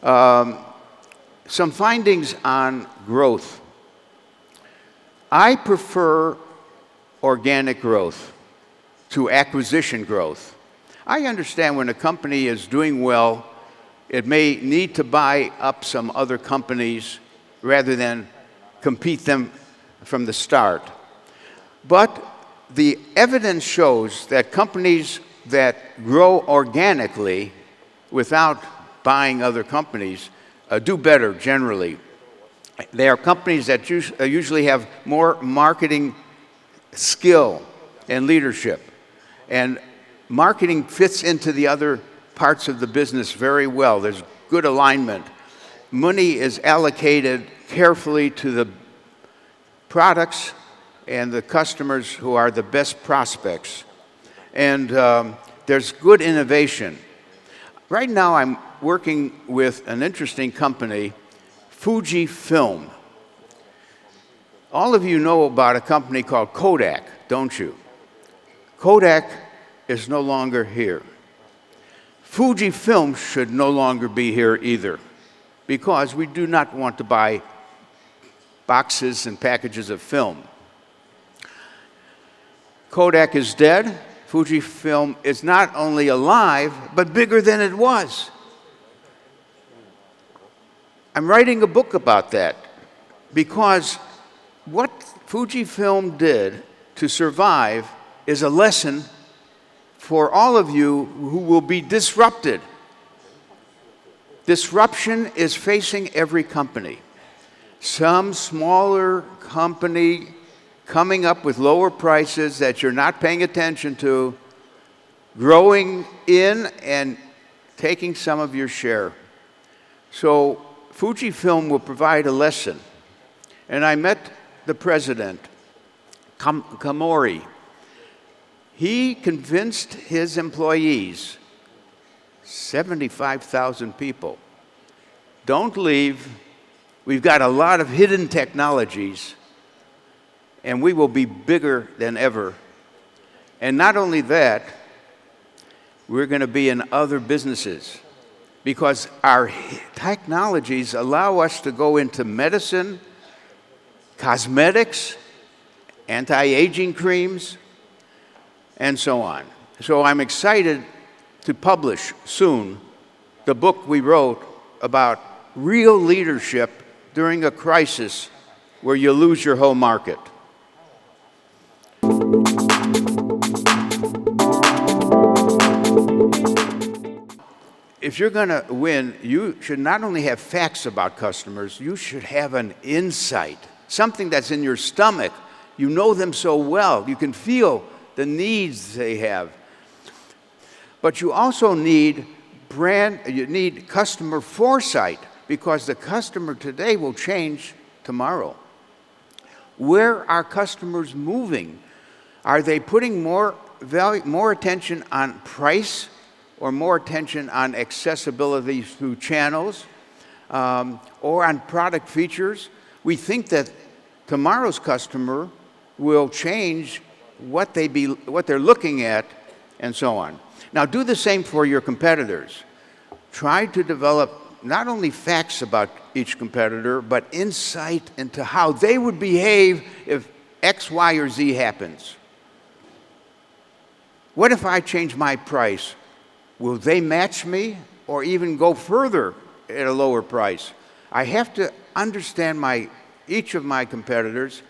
Some findings on growth. I prefer organic growth to acquisition growth. I understand when a company is doing well, it may need to buy up some other companies rather than compete them from the start. But the evidence shows that companies that grow organically without buying other companies do better generally. They are companies that usually have more marketing skill and leadership. And marketing fits into the other parts of the business very well. There's good alignment. Money is allocated carefully to the products and the customers who are the best prospects. And there's good innovation. Right now I'm working with an interesting company, Fujifilm. All of you know about a company called Kodak, don't you? Kodak is no longer here. Fujifilm should no longer be here either, because we do not want to buy boxes and packages of film. Kodak is dead. Fujifilm is not only alive, but bigger than it was. I'm writing a book about that because what Fujifilm did to survive is a lesson for all of you who will be disrupted. Disruption is facing every company. Some smaller company coming up with lower prices that you're not paying attention to, growing in and taking some of your share. So Fujifilm will provide a lesson. And I met the president, Kamori. He convinced his employees, 75,000 people, don't leave. We've got a lot of hidden technologies, and we will be bigger than ever. And not only that, we're going to be in other businesses, because our technologies allow us to go into medicine, cosmetics, anti-aging creams, and so on. So I'm excited to publish soon the book we wrote about real leadership during a crisis where you lose your whole market. If you're going to win, you should not only have facts about customers, you should have an insight, something that's in your stomach. You know them so well. You can feel the needs they have. But you also need customer foresight, because the customer today will change tomorrow. Where are customers moving? Are they putting more attention on price, or more attention on accessibility through channels, or on product features? We think that tomorrow's customer will change what they're looking at, and so on. Now, do the same for your competitors. Try to develop not only facts about each competitor, but insight into how they would behave if X, Y, or Z happens. What if I change my price? Will they match me or even go further at a lower price? I have to understand each of my competitors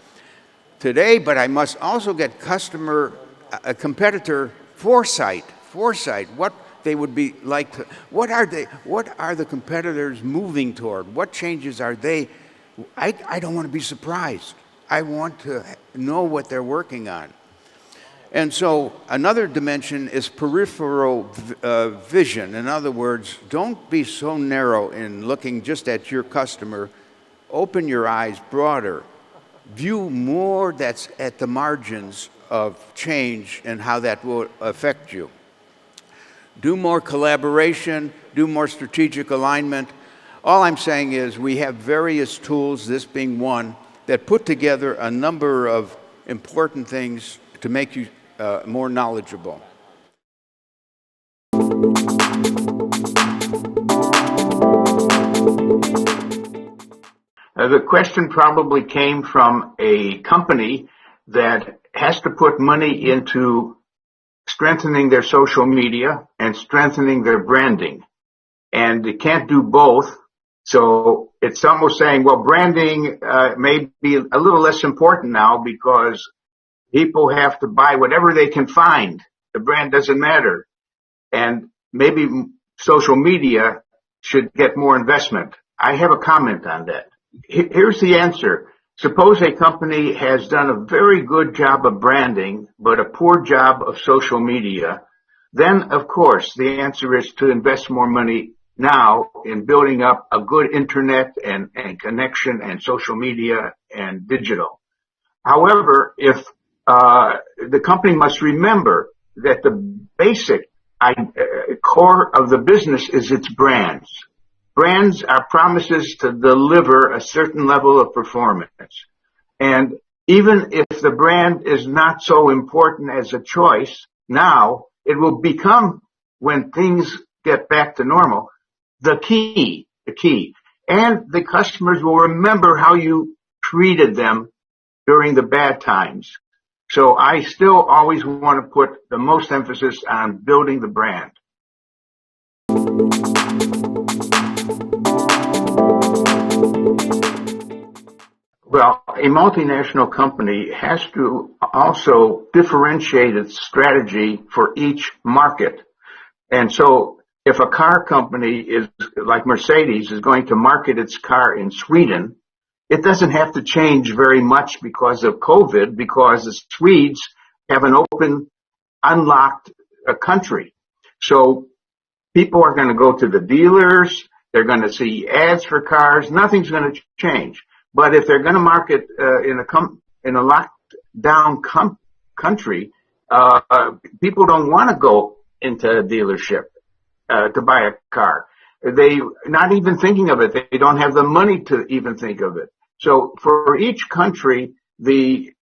today, but I must also get competitor foresight, what they would be like what are the competitors moving toward? What changes are they? I don't want to be surprised. I want to know what they're working on. And so another dimension is peripheral vision. In other words, don't be so narrow in looking just at your customer. Open your eyes broader. View more that's at the margins of change and how that will affect you. Do more collaboration, do more strategic alignment. All I'm saying is we have various tools, this being one, that put together a number of important things to make you more knowledgeable. The question probably came from a company that has to put money into strengthening their social media and strengthening their branding. And they can't do both. So it's almost saying, well, branding may be a little less important now because people have to buy whatever they can find. The brand doesn't matter. And maybe social media should get more investment. I have a comment on that. Here's the answer. Suppose a company has done a very good job of branding, but a poor job of social media. Then, of course, the answer is to invest more money now in building up a good internet and connection and social media and digital. However, if the company must remember that the basic core of the business is its brands. Brands are promises to deliver a certain level of performance. And even if the brand is not so important as a choice, now it will become, when things get back to normal, the key. And the customers will remember how you treated them during the bad times. So I still always want to put the most emphasis on building the brand. Well, a multinational company has to also differentiate its strategy for each market. And so if a car company is like Mercedes is going to market its car in Sweden, it doesn't have to change very much because of COVID, because the Swedes have an open, unlocked country. So people are going to go to the dealers. They're going to see ads for cars. Nothing's going to change. But if they're going to market in a locked-down country, people don't want to go into a dealership to buy a car. They not even thinking of it. They don't have the money to even think of it. So for each country, the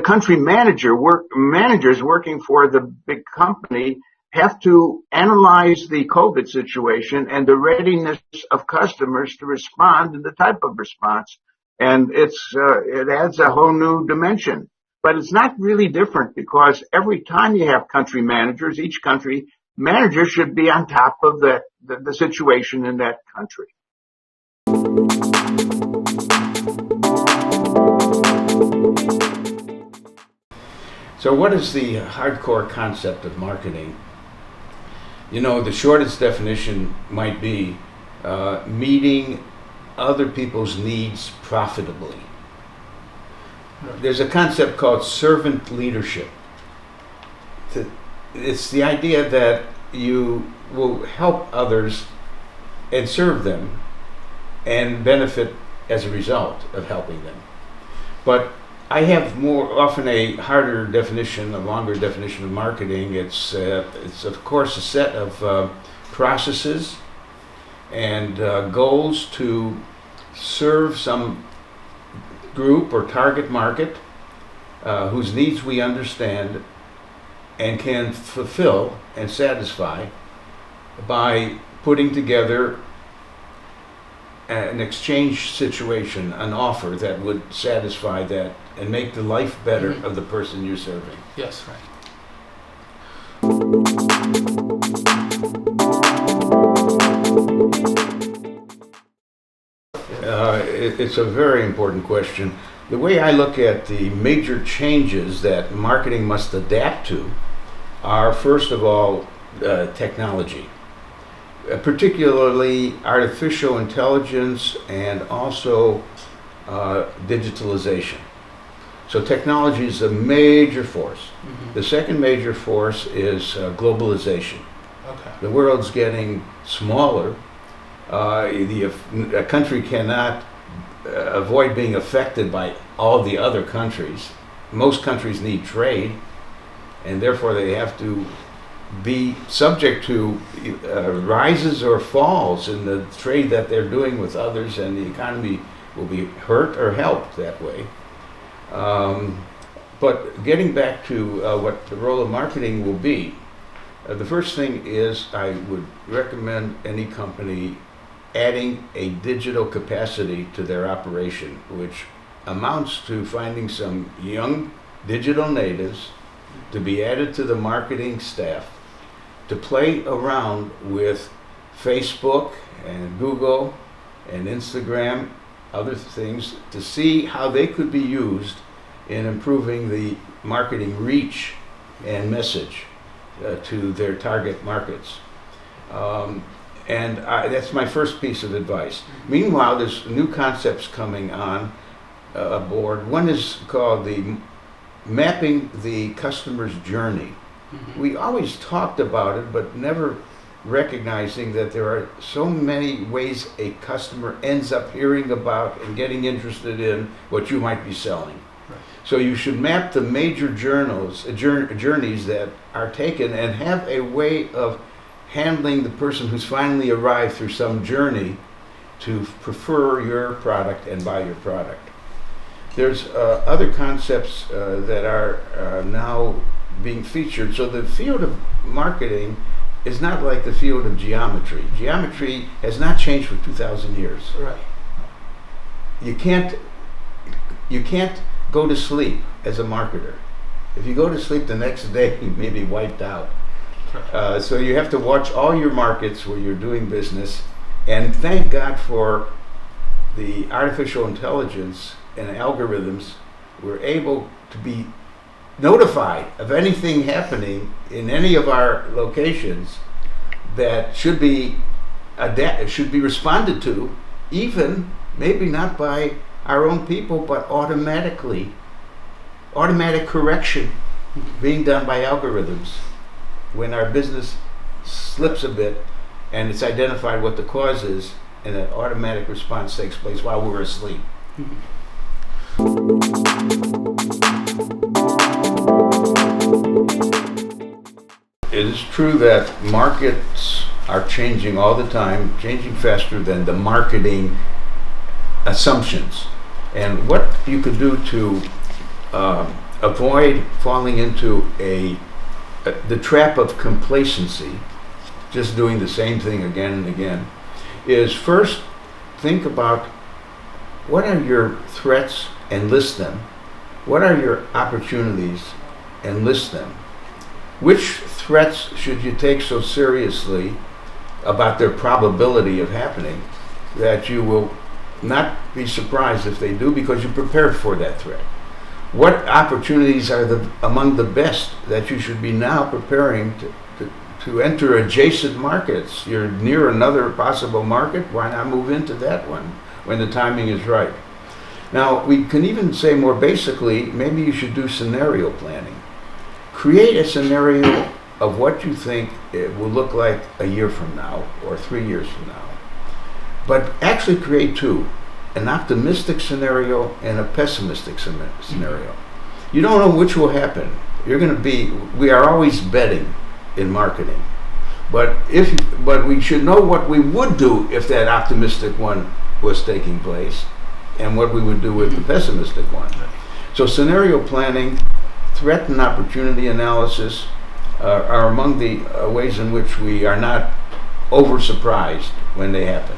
country managers working for the big company have to analyze the COVID situation and the readiness of customers to respond and the type of response. And it adds a whole new dimension. But it's not really different because every time you have country managers, each country manager should be on top of the situation in that country. So what is the hardcore concept of marketing? You know, the shortest definition might be meeting other people's needs profitably. There's a concept called servant leadership. It's the idea that you will help others and serve them and benefit as a result of helping them. But I have more often a harder definition, a longer definition of marketing. It's of course a set of processes and goals to serve some group or target market whose needs we understand and can fulfill and satisfy by putting together an exchange situation, an offer that would satisfy that and make the life better of the person you're serving. Yes, right. It's a very important question. The way I look at the major changes that marketing must adapt to are, first of all, technology, particularly artificial intelligence and also digitalization. So technology is a major force. Mm-hmm. The second major force is globalization. Okay. The world's getting smaller. A country cannot avoid being affected by all the other countries. Most countries need trade, and therefore they have to be subject to rises or falls in the trade that they're doing with others, and the economy will be hurt or helped that way. But getting back to what the role of marketing will be, the first thing is I would recommend any company adding a digital capacity to their operation, which amounts to finding some young digital natives to be added to the marketing staff to play around with Facebook and Google and Instagram, other things, to see how they could be used in improving the marketing reach and message to their target markets. That's my first piece of advice. Meanwhile, there's new concepts coming on aboard. One is called the mapping the customer's journey. We always talked about it, but never recognizing that there are so many ways a customer ends up hearing about and getting interested in what you might be selling. Right. So you should map the major journeys that are taken and have a way of handling the person who's finally arrived through some journey to prefer your product and buy your product. There's other concepts that are now being featured. So the field of marketing is not like the field of geometry. Geometry has not changed for 2,000 years. Right. You can't go to sleep as a marketer. If you go to sleep the next day, you may be wiped out. So you have to watch all your markets where you're doing business, and thank God for the artificial intelligence and algorithms. We're able to be notified of anything happening in any of our locations that should be responded to, even maybe not by our own people, but automatically. Automatic correction being done by algorithms when our business slips a bit and it's identified what the cause is, and an automatic response takes place while we're asleep. It is true that markets are changing all the time, changing faster than the marketing assumptions. And what you could do to avoid falling into the trap of complacency, just doing the same thing again and again, is first think about what are your threats and list them. What are your opportunities and list them. Which threats should you take so seriously about their probability of happening that you will not be surprised if they do, because you prepared for that threat? What opportunities are among the best that you should be now preparing to enter adjacent markets? You're near another possible market, why not move into that one when the timing is right? Now, we can even say more basically, maybe you should do scenario planning. Create a scenario of what you think it will look like a year from now or 3 years from now. But actually create two, an optimistic scenario and a pessimistic scenario. You don't know which will happen. We are always betting in marketing. But we should know what we would do if that optimistic one was taking place, and what we would do with the pessimistic one. So scenario planning, threat and opportunity analysis are among the ways in which we are not over surprised when they happen.